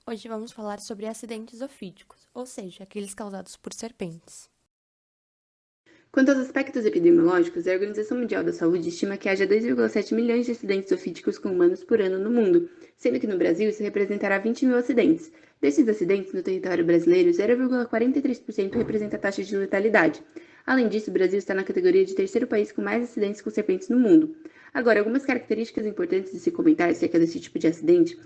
Hoje vamos falar sobre acidentes ofídicos, ou seja, aqueles causados por serpentes. Quanto aos aspectos epidemiológicos, a Organização Mundial da Saúde estima que haja 2,7 milhões de acidentes ofídicos com humanos por ano no mundo, sendo que no Brasil isso representará 20 mil acidentes. Desses acidentes, no território brasileiro, 0,43% representa a taxa de letalidade. Além disso, o Brasil está na categoria de terceiro país com mais acidentes com serpentes no mundo. Agora, algumas características importantes de se comentar acerca desse tipo de acidente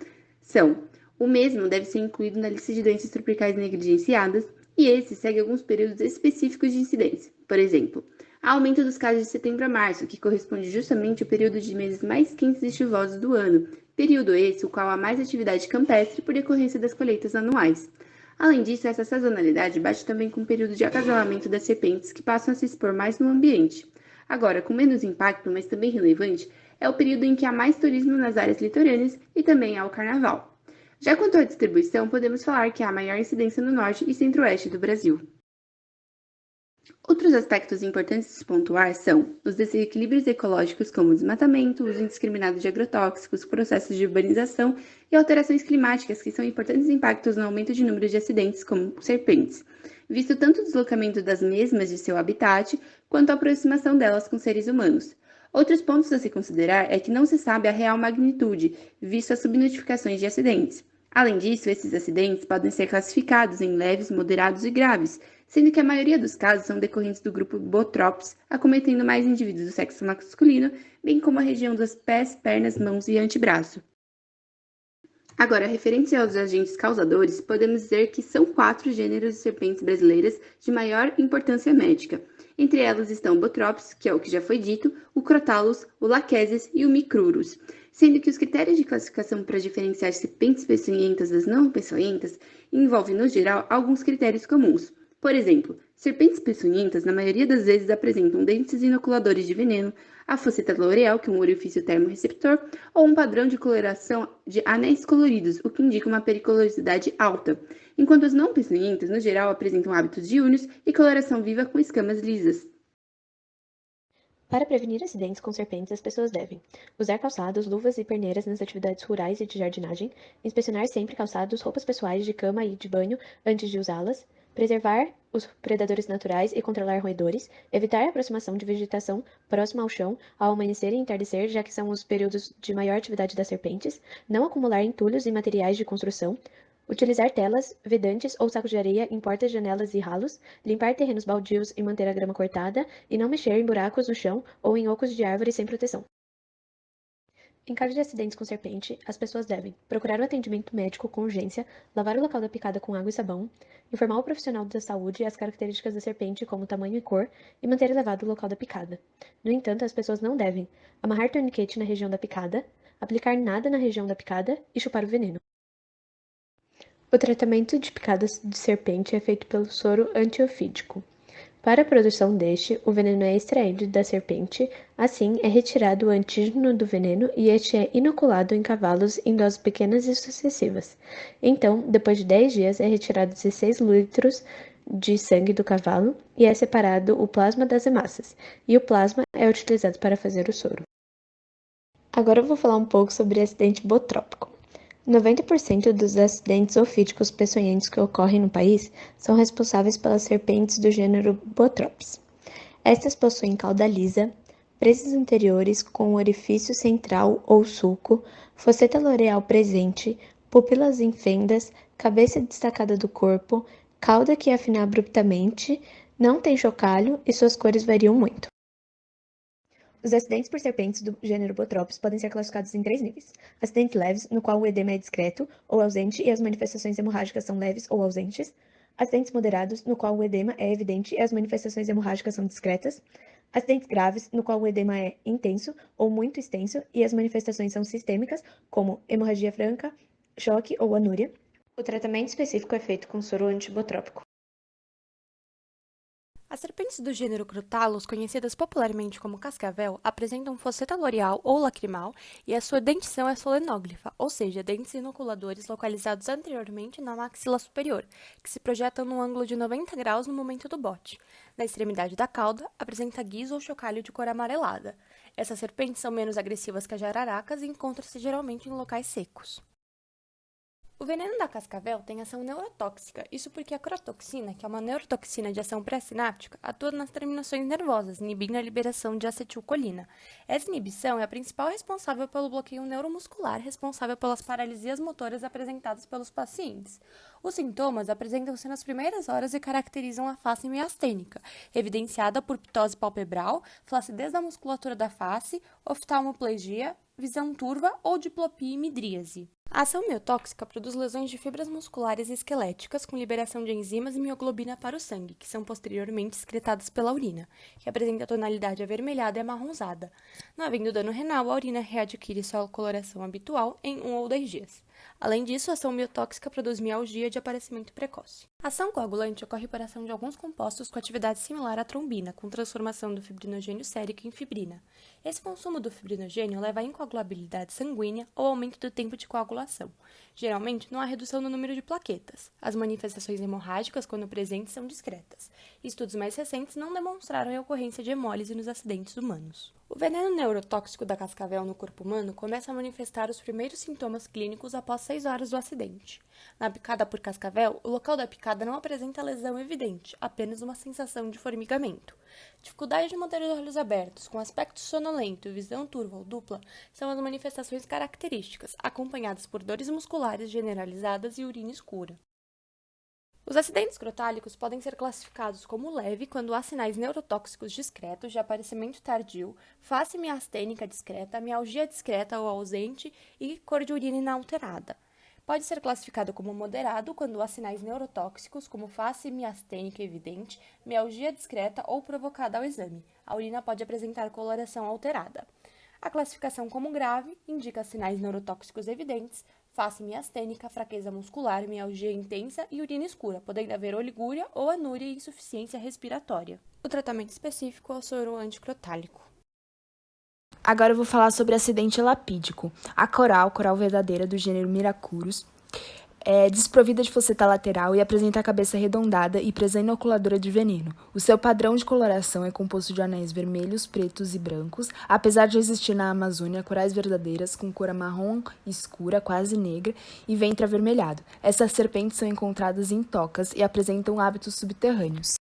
são: o mesmo deve ser incluído na lista de doenças tropicais negligenciadas, e esse segue alguns períodos específicos de incidência. Por exemplo, há aumento dos casos de setembro a março, que corresponde justamente ao período de meses mais quentes e chuvosos do ano, período esse o qual há mais atividade campestre por decorrência das colheitas anuais. Além disso, essa sazonalidade bate também com o período de acasalamento das serpentes, que passam a se expor mais no ambiente. Agora, com menos impacto, mas também relevante, é o período em que há mais turismo nas áreas litorâneas e também há o carnaval. Já quanto à distribuição, podemos falar que há maior incidência no norte e centro-oeste do Brasil. Outros aspectos importantes de se pontuar são os desequilíbrios ecológicos, como o desmatamento, o uso indiscriminado de agrotóxicos, processos de urbanização e alterações climáticas, que são importantes impactos no aumento de número de acidentes, como serpentes, visto tanto o deslocamento das mesmas de seu habitat, quanto a aproximação delas com seres humanos. Outros pontos a se considerar é que não se sabe a real magnitude, visto as subnotificações de acidentes. Além disso, esses acidentes podem ser classificados em leves, moderados e graves, sendo que a maioria dos casos são decorrentes do grupo Botrops, acometendo mais indivíduos do sexo masculino, bem como a região dos pés, pernas, mãos e antebraço. Agora, referente aos agentes causadores, podemos dizer que são 4 gêneros de serpentes brasileiras de maior importância médica. Entre elas estão o Botrops, que é o que já foi dito, o Crotalus, o Lachesis e o Micrurus, sendo que os critérios de classificação para diferenciar serpentes peçonhentas das não peçonhentas envolvem, no geral, alguns critérios comuns. Por exemplo, serpentes peçonhentas, na maioria das vezes, apresentam dentes inoculadores de veneno, a fosseta loreal, que é um orifício termorreceptor, ou um padrão de coloração de anéis coloridos, o que indica uma periculosidade alta, enquanto as não peçonhentas, no geral, apresentam hábitos diurnos e coloração viva com escamas lisas. Para prevenir acidentes com serpentes, as pessoas devem usar calçados, luvas e perneiras nas atividades rurais e de jardinagem, inspecionar sempre calçados, roupas pessoais de cama e de banho antes de usá-las, preservar os predadores naturais e controlar roedores, evitar a aproximação de vegetação próxima ao chão ao amanhecer e entardecer, já que são os períodos de maior atividade das serpentes, não acumular entulhos e materiais de construção, utilizar telas, vedantes ou sacos de areia em portas, janelas e ralos, limpar terrenos baldios e manter a grama cortada, e não mexer em buracos no chão ou em ocos de árvores sem proteção. Em caso de acidentes com serpente, as pessoas devem procurar o atendimento médico com urgência, lavar o local da picada com água e sabão, informar o profissional da saúde as características da serpente, como tamanho e cor, e manter elevado o local da picada. No entanto, as pessoas não devem amarrar torniquete na região da picada, aplicar nada na região da picada e chupar o veneno. O tratamento de picadas de serpente é feito pelo soro antiofídico. Para a produção deste, o veneno é extraído da serpente, assim é retirado o antígeno do veneno e este é inoculado em cavalos em doses pequenas e sucessivas. Então, depois de 10 dias, é retirado 16 litros de sangue do cavalo e é separado o plasma das hemácias, e o plasma é utilizado para fazer o soro. Agora eu vou falar um pouco sobre acidente botrópico. 90% dos acidentes ofídicos peçonhentos que ocorrem no país são responsáveis pelas serpentes do gênero Botrops. Estas possuem cauda lisa, presas anteriores com orifício central ou sulco, fosseta loreal presente, pupilas em fendas, cabeça destacada do corpo, cauda que afina abruptamente, não tem chocalho e suas cores variam muito. Os acidentes por serpentes do gênero Botrops podem ser classificados em 3 níveis. Acidentes leves, no qual o edema é discreto ou ausente e as manifestações hemorrágicas são leves ou ausentes. Acidentes moderados, no qual o edema é evidente e as manifestações hemorrágicas são discretas. Acidentes graves, no qual o edema é intenso ou muito extenso e as manifestações são sistêmicas, como hemorragia franca, choque ou anúria. O tratamento específico é feito com soro antibotrópico. As serpentes do gênero Crotalus, conhecidas popularmente como cascavel, apresentam fosseta loreal ou lacrimal e a sua dentição é solenóglifa, ou seja, dentes inoculadores localizados anteriormente na maxila superior, que se projetam num ângulo de 90 graus no momento do bote. Na extremidade da cauda, apresenta guizo ou chocalho de cor amarelada. Essas serpentes são menos agressivas que as jararacas e encontram-se geralmente em locais secos. O veneno da cascavel tem ação neurotóxica, isso porque a crotoxina, que é uma neurotoxina de ação pré-sináptica, atua nas terminações nervosas, inibindo a liberação de acetilcolina. Essa inibição é a principal responsável pelo bloqueio neuromuscular, responsável pelas paralisias motoras apresentadas pelos pacientes. Os sintomas apresentam-se nas primeiras horas e caracterizam a face miastênica, evidenciada por ptose palpebral, flacidez da musculatura da face, oftalmoplegia, visão turva ou diplopia e midríase. A ação miotóxica produz lesões de fibras musculares e esqueléticas com liberação de enzimas e mioglobina para o sangue, que são posteriormente excretadas pela urina, que apresenta tonalidade avermelhada e amarronzada. Não havendo dano renal, a urina readquire sua coloração habitual em 1 ou 2 dias. Além disso, a ação miotóxica produz mialgia de aparecimento precoce. A ação coagulante ocorre por ação de alguns compostos com atividade similar à trombina, com transformação do fibrinogênio sérico em fibrina. Esse consumo do fibrinogênio leva à incoagulabilidade sanguínea ou aumento do tempo de coagulação. Geralmente, não há redução no número de plaquetas. As manifestações hemorrágicas, quando presentes, são discretas. Estudos mais recentes não demonstraram a ocorrência de hemólise nos acidentes humanos. O veneno neurotóxico da cascavel no corpo humano começa a manifestar os primeiros sintomas clínicos após 6 horas do acidente. Na picada por cascavel, o local da picada não apresenta lesão evidente, apenas uma sensação de formigamento. Dificuldade de manter os olhos abertos, com aspecto sonolento, visão turva ou dupla, são as manifestações características, acompanhadas por dores musculares generalizadas e urina escura. Os acidentes crotálicos podem ser classificados como leve quando há sinais neurotóxicos discretos de aparecimento tardio, face miastênica discreta, mialgia discreta ou ausente e cor de urina inalterada. Pode ser classificado como moderado quando há sinais neurotóxicos, como face miastênica evidente, mialgia discreta ou provocada ao exame. A urina pode apresentar coloração alterada. A classificação como grave indica sinais neurotóxicos evidentes, face miastênica, fraqueza muscular, mialgia intensa e urina escura, podendo haver oligúria ou anúria e insuficiência respiratória. O tratamento específico é o soro anticrotálico. Agora eu vou falar sobre acidente lapídico. A coral verdadeira do gênero Myracurus, é desprovida de fosseta lateral e apresenta a cabeça arredondada e presa inoculadora de veneno. O seu padrão de coloração é composto de anéis vermelhos, pretos e brancos, apesar de existir na Amazônia corais verdadeiras com cor marrom escura, quase negra, e ventre avermelhado. Essas serpentes são encontradas em tocas e apresentam hábitos subterrâneos.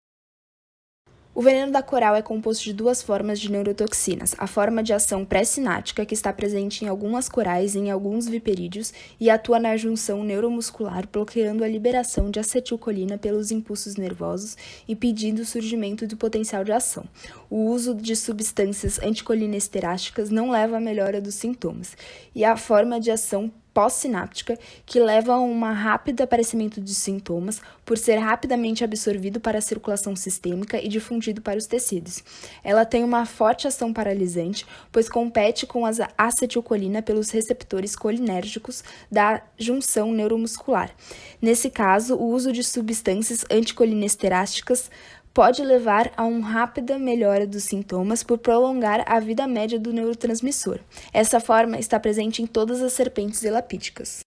O veneno da coral é composto de 2 formas de neurotoxinas, a forma de ação pré-sináptica, que está presente em algumas corais e em alguns viperídeos, e atua na junção neuromuscular, bloqueando a liberação de acetilcolina pelos impulsos nervosos e impedindo o surgimento do potencial de ação. O uso de substâncias anticolinesterásticas não leva à melhora dos sintomas, e a forma de ação pós-sináptica, que leva a um rápido aparecimento de sintomas por ser rapidamente absorvido para a circulação sistêmica e difundido para os tecidos. Ela tem uma forte ação paralisante, pois compete com a acetilcolina pelos receptores colinérgicos da junção neuromuscular. Nesse caso, o uso de substâncias anticolinesterásticas pode levar a uma rápida melhora dos sintomas por prolongar a vida média do neurotransmissor. Essa forma está presente em todas as serpentes elapídicas.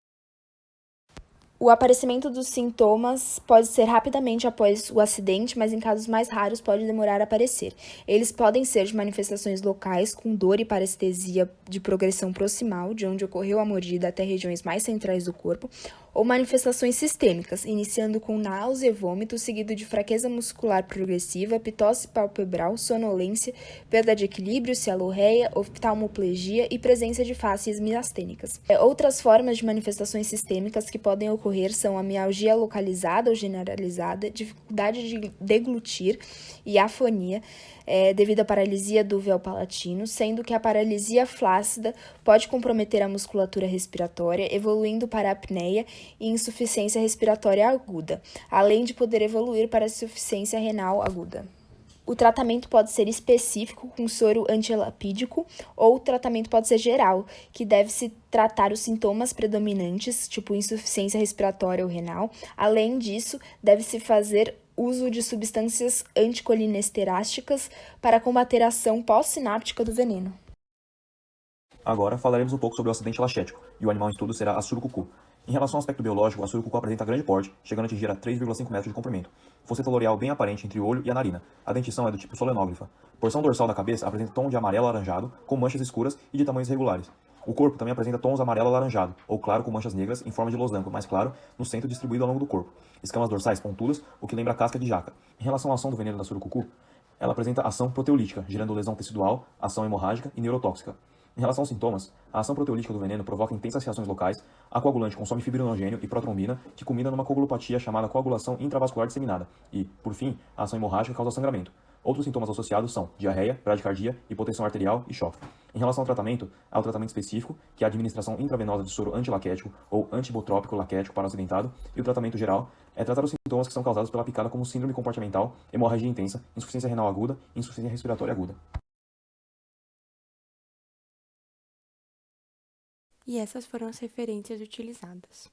O aparecimento dos sintomas pode ser rapidamente após o acidente, mas em casos mais raros pode demorar a aparecer. Eles podem ser de manifestações locais, com dor e parestesia de progressão proximal, de onde ocorreu a mordida até regiões mais centrais do corpo, ou manifestações sistêmicas, iniciando com náusea e vômito, seguido de fraqueza muscular progressiva, ptose palpebral, sonolência, perda de equilíbrio, cialorreia, oftalmoplegia e presença de faces miastênicas. Outras formas de manifestações sistêmicas que podem ocorrer são a mialgia localizada ou generalizada, dificuldade de deglutir e afonia, devido à paralisia do véu palatino, sendo que a paralisia flácida pode comprometer a musculatura respiratória, evoluindo para a apneia e insuficiência respiratória aguda, além de poder evoluir para a insuficiência renal aguda. O tratamento pode ser específico, com soro antilapídico, ou o tratamento pode ser geral, que deve-se tratar os sintomas predominantes, tipo insuficiência respiratória ou renal. Além disso, deve-se fazer uso de substâncias anticolinesterásticas para combater a ação pós-sináptica do veneno. Agora falaremos um pouco sobre o acidente lacético, e o animal em estudo será a surucucu. Em relação ao aspecto biológico, a surucucu apresenta grande porte, chegando a atingir a 3,5 metros de comprimento. Fosseta loreal bem aparente entre o olho e a narina. A dentição é do tipo solenóglifa. Porção dorsal da cabeça apresenta tom de amarelo alaranjado, com manchas escuras e de tamanhos regulares. O corpo também apresenta tons amarelo-alaranjado, ou claro com manchas negras em forma de losango, mais claro, no centro distribuído ao longo do corpo. Escamas dorsais pontudas, o que lembra a casca de jaca. Em relação à ação do veneno da surucucu, ela apresenta ação proteolítica, gerando lesão tecidual, ação hemorrágica e neurotóxica. Em relação aos sintomas, a ação proteolítica do veneno provoca intensas reações locais, a coagulante consome fibrinogênio e protrombina, que culmina numa coagulopatia chamada coagulação intravascular disseminada, e, por fim, a ação hemorrágica causa sangramento. Outros sintomas associados são diarreia, bradicardia, hipotensão arterial e choque. Em relação ao tratamento, há o tratamento específico, que é a administração intravenosa de soro antilaquético ou antibotrópico laquético para o acidentado, e o tratamento geral é tratar os sintomas que são causados pela picada como síndrome comportamental, hemorragia intensa, insuficiência renal aguda e insuficiência respiratória aguda. E essas foram as referências utilizadas.